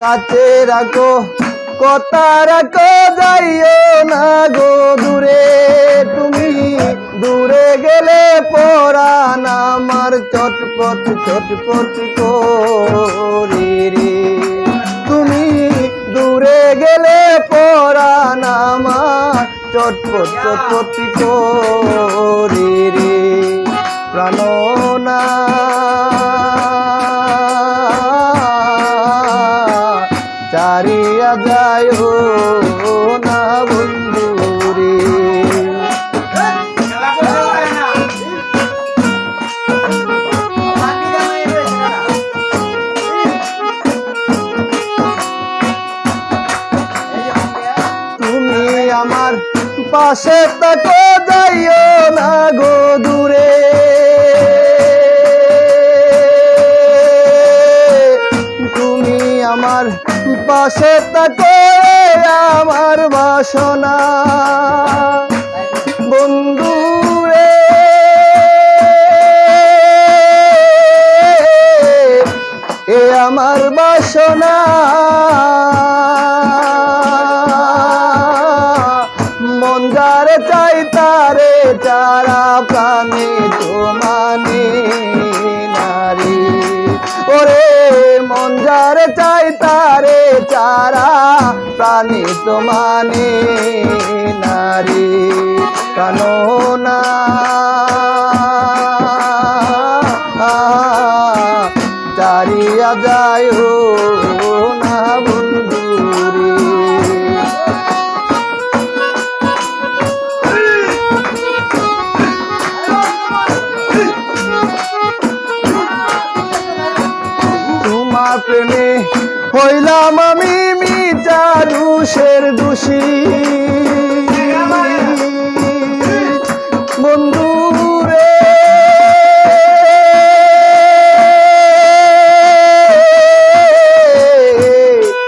কাছে রাখো কথা রাখো যাইও না গো দূরে তুমি দূরে গেলে পরাণ আমার চটপট চটপট করে রে তুমি দূরে গেলে পরাণ আমার চটপট চটপট করে রে প্রাণনা চারিয়া যায় না বন্ধু রে তুমি আমার পাশে থাকো যাইও না গো দূরে তুমি আমার পাশে থাকো আমার বাসনা বন্ধু রে এ আমার বাসনা মন যারে চাই তারে চারা প্রাণে তো মানে নারী ওরে মন যারে চাই তারে চারা প্রাণী তো মানে নারী কাননা চারিয়া যায় না বন্ধু রে তোমার প্রেমে হইলাম আমি মিথ্যা দোষের দোষী বন্ধু রে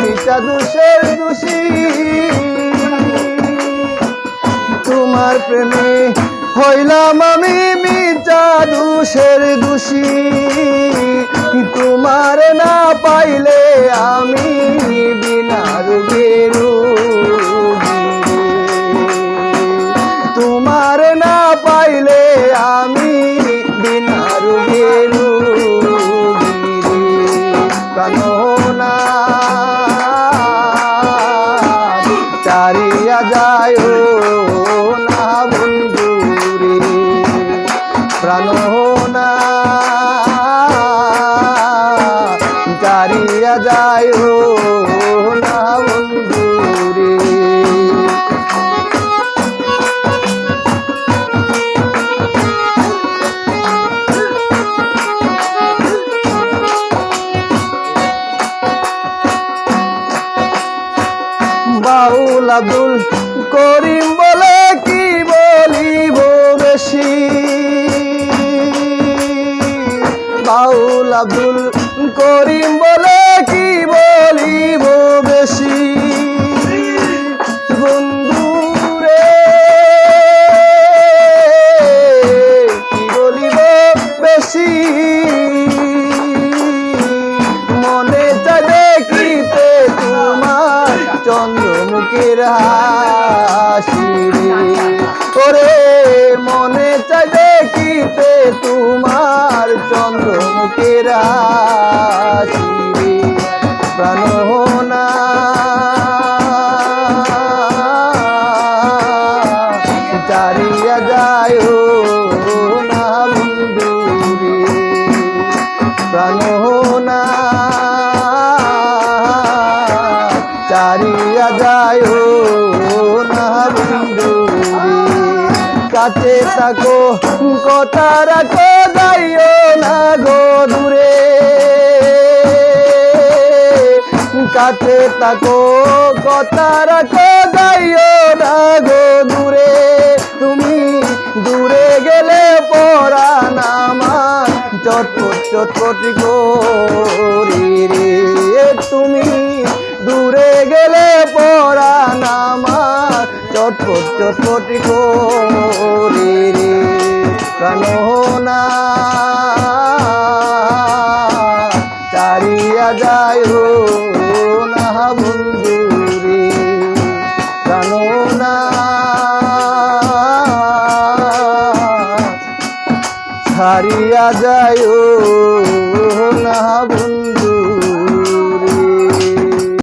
মিথ্যা দোষের দোষী তোমার প্রেমে হইলাম আমি মিথ্যা দোষের দোষী তোমার না পাইলে আমি বিনার বেরু তোমার না পাইলে আমি বিনার বেরু প্রাণনা চারিয়া যায় না বন্ধু রে প্রাণনা চারিয়া যায় না বন্ধু রে বাউল আব্দুল করিম বলে কি বলিব বেশি বাউল আব্দুল করিম বলে কি বলিব বেশি বন্ধু রে কি বলিব বেশি মনে চাই দেখিতে তোমার চন্দ্রমুখের হাসি ওরে মনে চাই দেখিতে তোমার চন্দ্রমুখের হাসি প্রাণনা চারিয়া যায় না বন্ধু রে প্রাণনা চারিয়া যায় না বন্ধু রে কাছে থাকো কথা রাখো যাইও না গো দূরে কাছে থাকো কথা রাখো যাইও না গো দূরে তুমি দূরে গেলে পরাণ আমার চটপট চটপট করে রে তুমি দূরে গেলে পরাণ আমার চটপট চটপট করে রে কাননা চারিয়া যায় জানো না ছাড়িয়া যায়ও